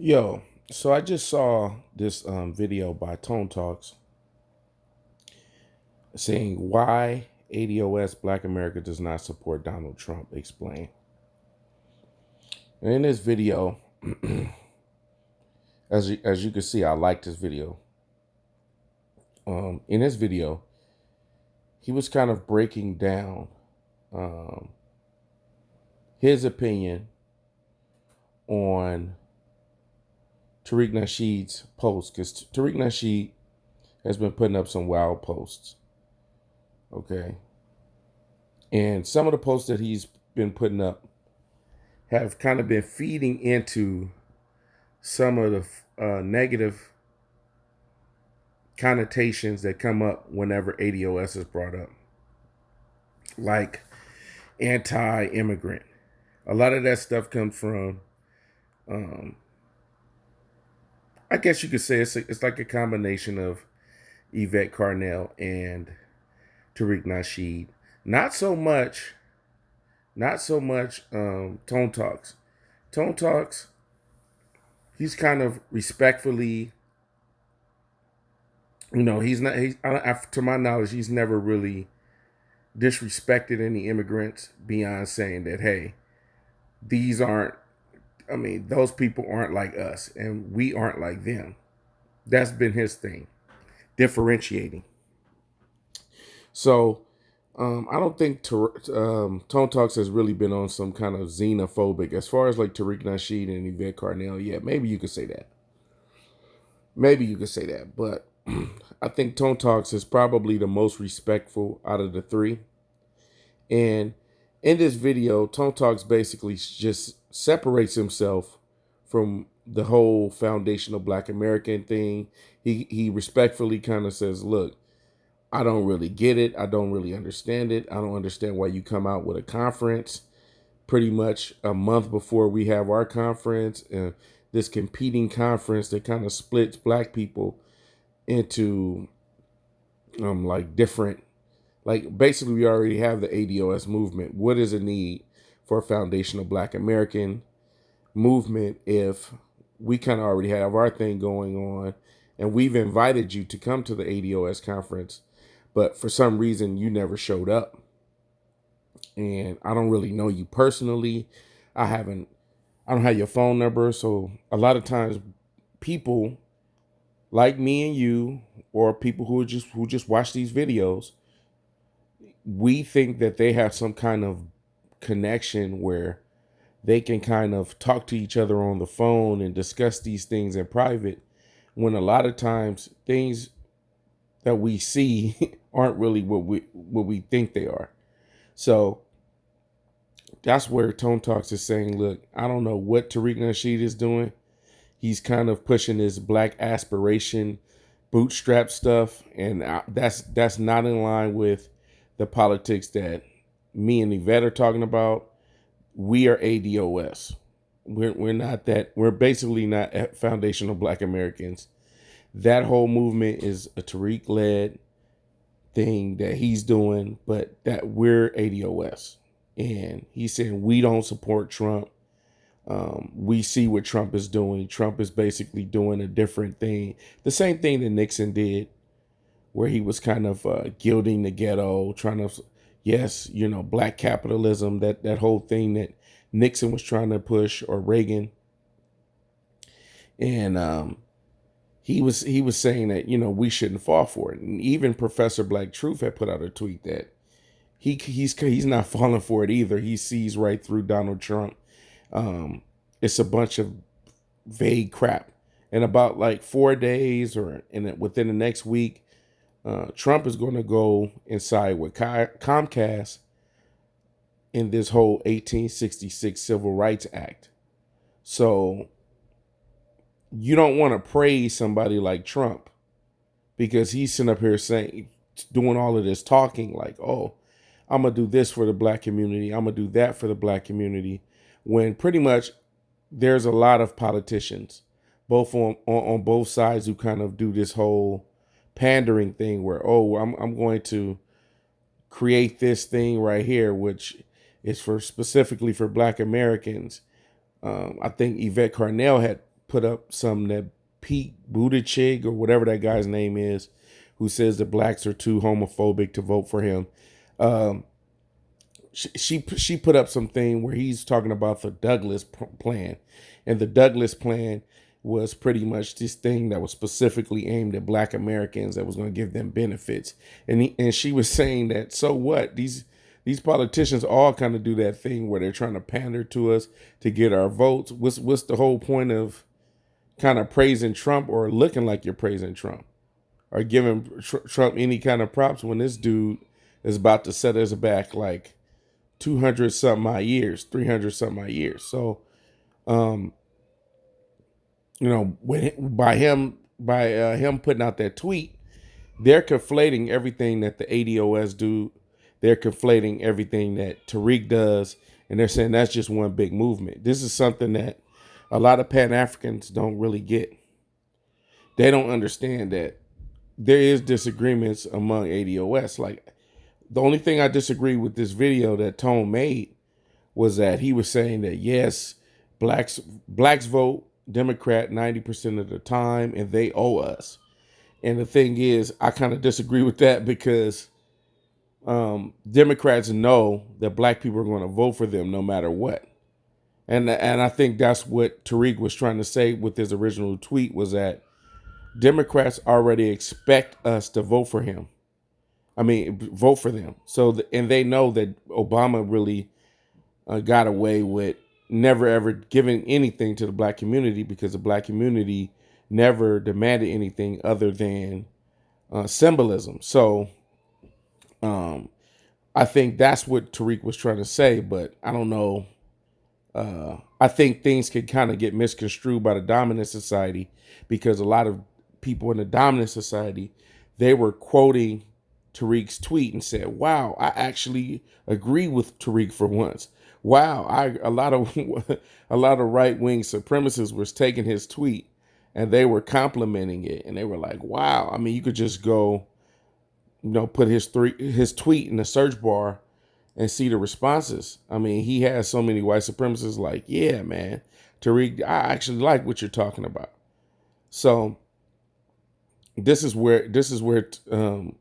Yo, so I just saw this video by Tone Talks saying why ADOS Black America does not support Donald Trump. Explain. And in this video, as you can see, I like this video. In this video, he was kind of breaking down um, his opinion on Tariq Nasheed's post because Tariq Nasheed has been putting up some wild posts. Okay. And some of the posts that he's been putting up have kind of been feeding into some of the negative connotations that come up whenever ADOS is brought up, like anti-immigrant. A lot of that stuff comes from, um, I guess you could say it's like a combination of Yvette Carnell and Tariq Nasheed. Not so much, Tone Talks. Tone Talks, he's kind of respectfully, he's not, to my knowledge, he's never really disrespected any immigrants beyond saying that, hey, these aren't, those people aren't like us and we aren't like them. That's been his thing, differentiating. So I don't think Tone Talks has really been on some kind of xenophobic as far as like Tariq Nasheed and Yvette Carnell. Yeah, maybe you could say that. Maybe you could say that. But I think Tone Talks is probably the most respectful out of the three. And in this video, Tone Talks basically just separates himself from the whole foundational Black American thing. He respectfully kind of says, look, I don't really get it. I don't really understand it. I don't understand why you come out with a conference pretty much a month before we have our conference, and this competing conference that kind of splits Black people into like different, like basically we already have the ADOS movement. What is a need for a foundational Black American movement if we kind of already have our thing going on and we've invited you to come to the ADOS conference, but for some reason you never showed up? And I don't really know you personally. I don't have your phone number. So a lot of times people like me and you, or people who just watch these videos, we think that they have some kind of connection where they can kind of talk to each other on the phone and discuss these things in private, when a lot of times things that we see aren't really what we think they are. So that's where Tone Talks is saying, look, I don't know what Tariq Nasheed is doing. He's kind of pushing this Black aspiration bootstrap stuff, and that's not in line with the politics that me and Yvette are talking about. We are ADOS. We're not that. We're basically not foundational Black Americans. That whole movement is a Tariq led thing that he's doing, but that we're ADOS. And he's saying we don't support Trump. We see what Trump is doing. Trump is basically doing a different thing, the same thing that Nixon did, where he was kind of gilding the ghetto, trying to, yes, Black capitalism, that whole thing that Nixon was trying to push, or Reagan. And he was saying that we shouldn't fall for it. And even Professor Black Truth had put out a tweet that he's not falling for it either. He sees right through Donald Trump. It's a bunch of vague crap. In about like 4 days, or within the next week, Trump is going to go inside with Comcast in this whole 1866 Civil Rights Act. So you don't want to praise somebody like Trump because he's sitting up here saying, doing all of this talking like, oh, I'm going to do this for the Black community, I'm going to do that for the Black community, when pretty much there's a lot of politicians, both on both sides, who kind of do this whole pandering thing where, oh, I'm going to create this thing right here, which is for specifically for Black Americans. I think Yvette Carnell had put up something that Pete Buttigieg or whatever that guy's name is, who says that blacks are too homophobic to vote for him. Um, she put up something where he's talking about the Douglas plan, and the Douglas plan was pretty much this thing that was specifically aimed at Black Americans that was going to give them benefits. And she was saying that, so what, these politicians all kind of do that thing where they're trying to pander to us to get our votes. What's the whole point of kind of praising Trump or looking like you're praising Trump or giving Trump any kind of props when this dude is about to set us back like 200 something odd years, 300 something odd years. So, by him putting out that tweet, they're conflating everything that the ADOS do. They're conflating everything that Tariq does, and they're saying that's just one big movement. This is something that a lot of Pan-Africans don't really get. They don't understand that there is disagreements among ADOS. Like, the only thing I disagree with this video that Tone made was that he was saying that, yes, blacks vote Democrat 90% of the time, and they owe us. And the thing is, I kind of disagree with that because Democrats know that black people are going to vote for them no matter what. And I think that's what Tariq was trying to say with his original tweet, was that Democrats already expect us to vote for him. Vote for them. And they know that Obama really got away with never ever giving anything to the black community because the black community never demanded anything other than symbolism. So I think that's what Tariq was trying to say, but I don't know. I think things could kind of get misconstrued by the dominant society because a lot of people in the dominant society, they were quoting Tariq's tweet and said, wow, I actually agree with Tariq for once. Wow, a lot of right-wing supremacists was taking his tweet and they were complimenting it, and they were like, wow. You could just go, put his tweet in the search bar and see the responses. He has so many white supremacists like, yeah, man, Tariq, I actually like what you're talking about. So this is where Tone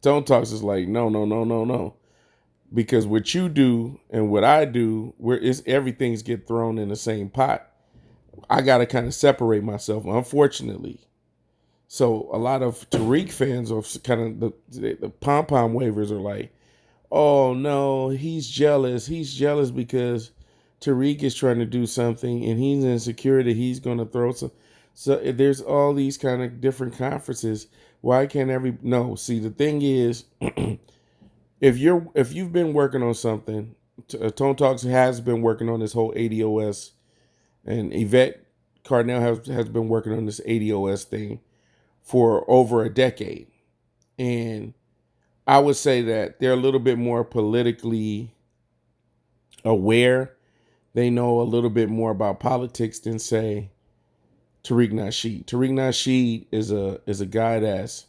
Talks is like, no. Because what you do and what I do, everything's get thrown in the same pot. I got to kind of separate myself, unfortunately. So a lot of Tariq fans are kind of the pom-pom wavers are like, oh no, he's jealous. He's jealous because Tariq is trying to do something and he's insecure that he's going to throw some. So there's all these kind of different conferences. Why can't see, the thing is, if you've been working on something, Tone Talks has been working on this whole ADOS, and Yvette Carnell has been working on this ADOS thing for over a decade. And I would say that they're a little bit more politically aware. They know a little bit more about politics than, say, Tariq Nasheed. Tariq Nasheed is a guy that's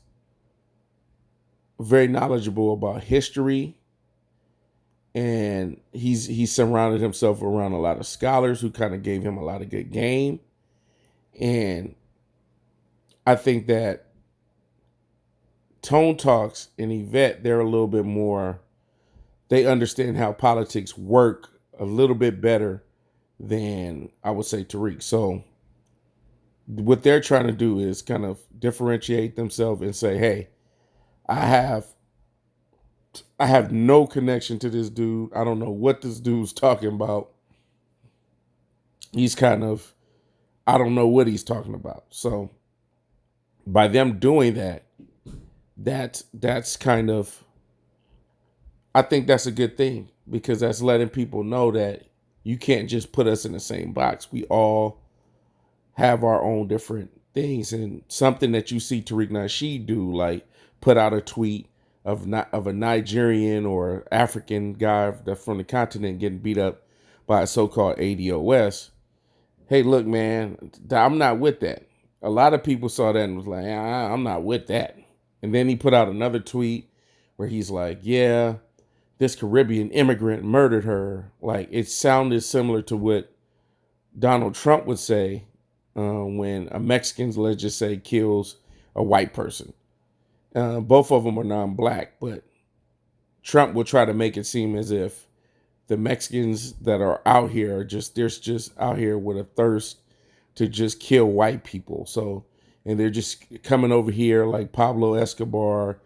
very knowledgeable about history, and he's surrounded himself around a lot of scholars who kind of gave him a lot of good game. And I think that Tone Talks and Yvette, they're a little bit more, they understand how politics work a little bit better than, I would say, Tariq. So what they're trying to do is kind of differentiate themselves and say, hey, I have no connection to this dude. I don't know what this dude's talking about. He's kind of, I don't know what he's talking about. So by them doing that, that's kind of, I think that's a good thing, because that's letting people know that you can't just put us in the same box. We all have our own different things. And something that you see Tariq Nasheed do, like put out a tweet of a Nigerian or African guy that's from the continent getting beat up by a so-called ADOS. Hey, look, man, I'm not with that. A lot of people saw that and was like, I'm not with that. And then he put out another tweet where he's like, yeah, this Caribbean immigrant murdered her. Like, it sounded similar to what Donald Trump would say when a Mexican, let's just say, kills a white person. Both of them are non-black, but Trump will try to make it seem as if the Mexicans that are out here are just out here with a thirst to just kill white people. So, and they're just coming over here like Pablo Escobar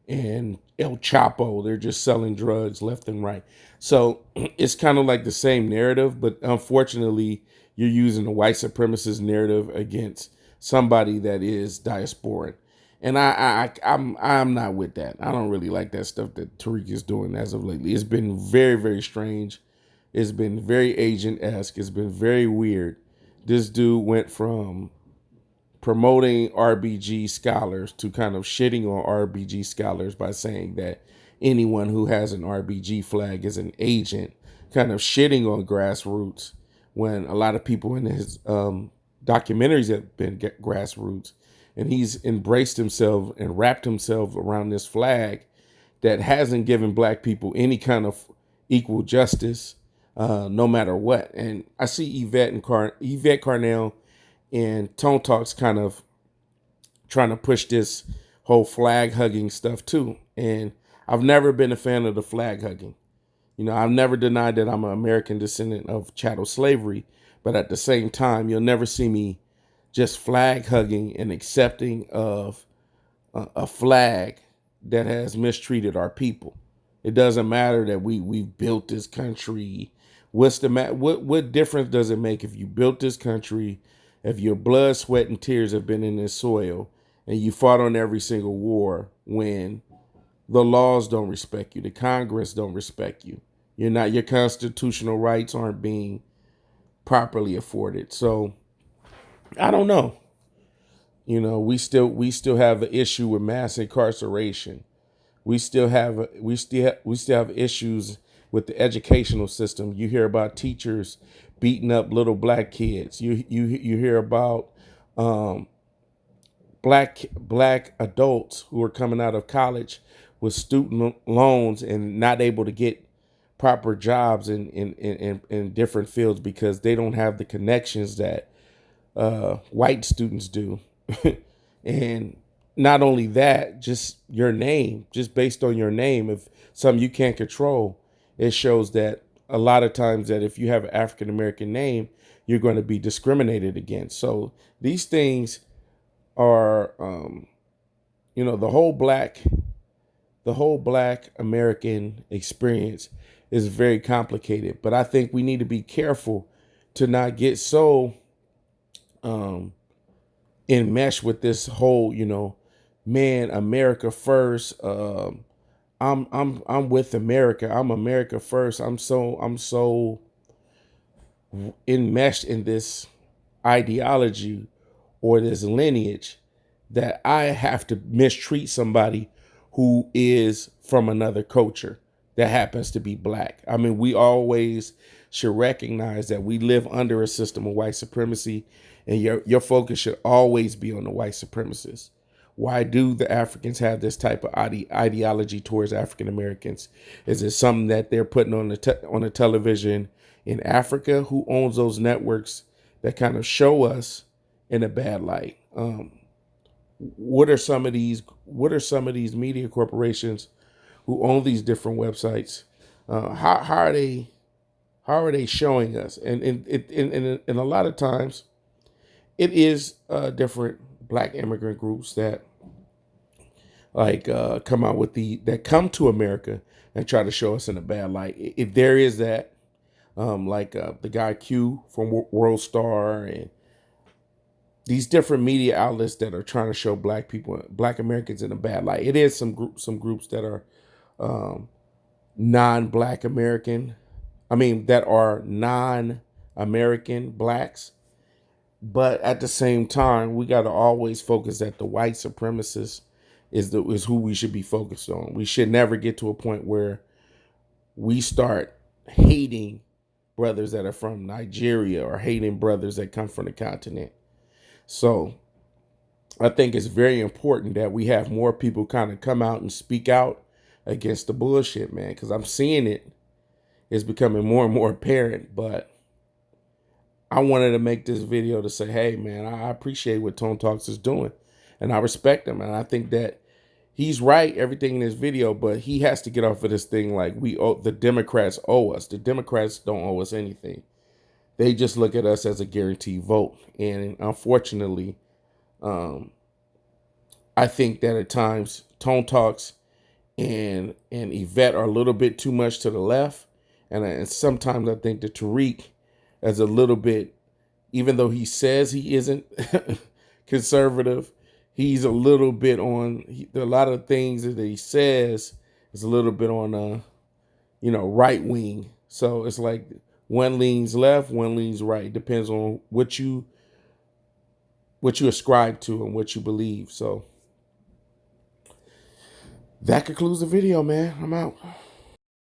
and El Chapo. They're just selling drugs left and right. So it's kind of like the same narrative, but unfortunately, you're using the white supremacist narrative against somebody that is diasporic. And I'm not with that. I don't really like that stuff that Tariq is doing as of lately. It's been very, very strange. It's been very agent-esque. It's been very weird. This dude went from promoting RBG scholars to kind of shitting on RBG scholars by saying that anyone who has an RBG flag is an agent, kind of shitting on grassroots when a lot of people in his documentaries have been grassroots. And he's embraced himself and wrapped himself around this flag that hasn't given black people any kind of equal justice, no matter what. And I see Yvette Carnell and Tone Talks kind of trying to push this whole flag hugging stuff too. And I've never been a fan of the flag hugging. You know, I've never denied that I'm an American descendant of chattel slavery, but at the same time, you'll never see me just flag hugging and accepting of a flag that has mistreated our people. It doesn't matter that we've built this country. What difference does it make if you built this country, if your blood, sweat, and tears have been in this soil, and you fought on every single war when the laws don't respect you, the Congress don't respect you, your constitutional rights aren't being properly afforded. So I don't know. You know, we still have an issue with mass incarceration. We still have issues with the educational system. You hear about teachers beating up little black kids. You hear about black adults who are coming out of college with student loans and not able to get proper jobs in different fields because they don't have the connections that white students do. And not only that, just your name, just based on your name, if something you can't control, it shows that a lot of times that if you have an African American name, you're going to be discriminated against. So these things are, the whole black American experience is very complicated. But I think we need to be careful to not get so enmeshed with this whole, man, America first. I'm with America. I'm America first. I'm so enmeshed in this ideology or this lineage that I have to mistreat somebody who is from another culture that happens to be black. I mean, we always should recognize that we live under a system of white supremacy, and your focus should always be on the white supremacists. Why do the Africans have this type of ideology towards African Americans? Is it something that they're putting on the television in Africa? Who owns those networks that kind of show us in a bad light? What are some of these media corporations who own these different websites? How are they showing us? And a lot of times, it is different black immigrant groups that come to America and try to show us in a bad light. If there is that, the guy Q from World Star and these different media outlets that are trying to show black Americans in a bad light. It is some groups that are non-black American. I mean, that are non-American blacks. But at the same time, we got to always focus that the white supremacists is who we should be focused on. We should never get to a point where we start hating brothers that are from Nigeria or hating brothers that come from the continent. So I think it's very important that we have more people kind of come out and speak out against the bullshit, man, because I'm seeing it. It's becoming more and more apparent, but I wanted to make this video to say, hey, man, I appreciate what Tone Talks is doing. And I respect him. And I think that he's right, everything in this video, but he has to get off of this thing like the Democrats owe us. The Democrats don't owe us anything. They just look at us as a guaranteed vote. And unfortunately, I think that at times Tone Talks and Yvette are a little bit too much to the left. And sometimes I think that Tariq is a little bit, even though he says he isn't conservative, he's a little bit on, a lot of things that he says is a little bit on, right wing. So it's like one leans left, one leans right. It depends on what you ascribe to and what you believe. So that concludes the video, man. I'm out.